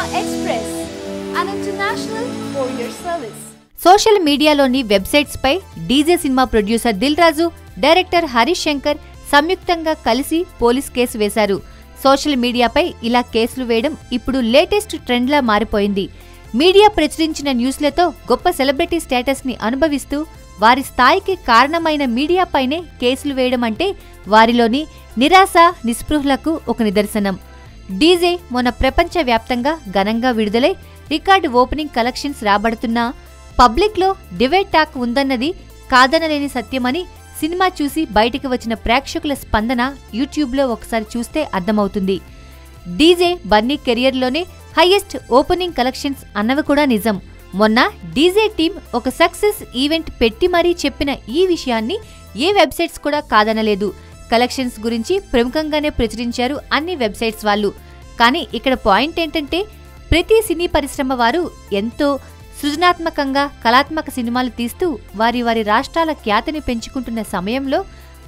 Express, an international courier service. Social మీడియాలోని websites పై DJ cinema producer Dil Raju, director Harish Shankar సంయుక్తంగా కలిసి పోలీస్ కేసు వేశారు. సోషల్ మీడియాపై ఇలా కేసులు వేయడం ఇప్పుడు లేటెస్ట్ ట్రెండ్లా మారిపోయింది. మీడియా ప్రచురించిన న్యూస్లతో గొప్ప సెలబ్రిటీ స్టేటస్ ని అనుభవిస్తూ వారి స్థాయికి కారణమైన మీడియాపైనే కేసులు వేయడం అంటే వారిలోని నిరాశ, నిస్పృహలకు ఒక నిదర్శనం. డీజే మొన్న ప్రపంచవ్యాప్తంగా ఘనంగా విడుదలై రికార్డు ఓపెనింగ్ కలెక్షన్స్ రాబడుతున్నా పబ్లిక్లో డివైడ్ టాక్ ఉందన్నది కాదనలేని సత్యమని సినిమా చూసి బయటికి వచ్చిన ప్రేక్షకుల స్పందన యూట్యూబ్లో ఒకసారి చూస్తే అర్థమవుతుంది. డీజే బన్నీ కెరియర్లోనే హైయెస్ట్ ఓపెనింగ్ కలెక్షన్స్ అన్నవి కూడా నిజం. మొన్న డీజే టీం ఒక సక్సెస్ ఈవెంట్ పెట్టి మరీ చెప్పిన ఈ విషయాన్ని ఏ వెబ్సైట్స్ కూడా కాదనలేదు. కలెక్షన్స్ గురించి ప్రముఖంగానే ప్రచురించారు అన్ని వెబ్సైట్స్ వాళ్ళు. కానీ ఇక్కడ పాయింట్ ఏంటంటే ప్రతి సినీ పరిశ్రమ వారు ఎంతో సృజనాత్మకంగా కళాత్మక సినిమాలు తీస్తూ వారి వారి రాష్ట్రాల ఖ్యాతిని పెంచుకుంటున్న సమయంలో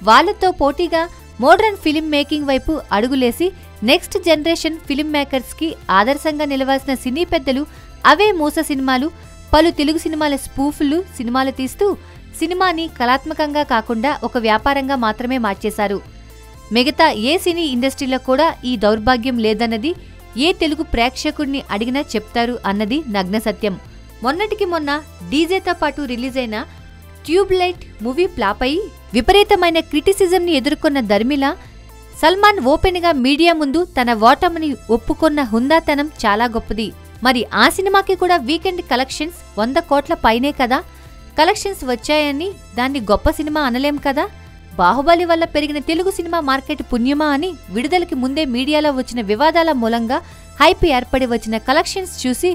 వాళ్లతో పోటీగా మోడర్న్ ఫిలిం మేకింగ్ వైపు అడుగులేసి నెక్స్ట్ జనరేషన్ ఫిలిం మేకర్స్కి ఆదర్శంగా నిలవాల్సిన సినీ పెద్దలు అవే మూస సినిమాలు, పలు తెలుగు సినిమాల స్పూఫ్లు సినిమాలు తీస్తూ సినిమాని కళాత్మకంగా కాకుండా ఒక వ్యాపారంగా మాత్రమే మార్చేశారు. మిగతా ఏ సినీ ఇండస్ట్రీలో కూడా ఈ దౌర్భాగ్యం లేదన్నది ఏ తెలుగు ప్రేక్షకుడిని అడిగినా చెప్తారు అన్నది నగ్న సత్యం. మొన్నటికి మొన్న డీజేతో పాటు రిలీజ్ అయిన ట్యూబ్లైట్ మూవీ ఫ్లాప్ అయి విపరీతమైన క్రిటిసిజంని ఎదుర్కొన్న ధర్మిల, సల్మాన్ ఓపెన్గా మీడియా ముందు తన ఓటమిని ఒప్పుకొన్న హుందాతనం చాలా గొప్పది. మరి ఆ సినిమాకి కూడా వీకెండ్ కలెక్షన్స్ 100 కోట్ల పైనే కదా. కలెక్షన్స్ వచ్చాయని దాన్ని గొప్ప సినిమా అనలేం కదా. బాహుబలి వల్ల పెరిగిన తెలుగు సినిమా మార్కెట్ పుణ్యమా అని విడుదలకి ముందే మీడియాలో వచ్చిన వివాదాల మూలంగా హైప్ ఏర్పడి వచ్చిన కలెక్షన్స్ చూసి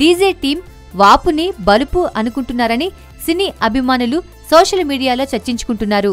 డీజే టీం వాపుని బలుపు అనుకుంటున్నారని సినీ అభిమానులు సోషల్ మీడియాలో చర్చించుకుంటున్నారు.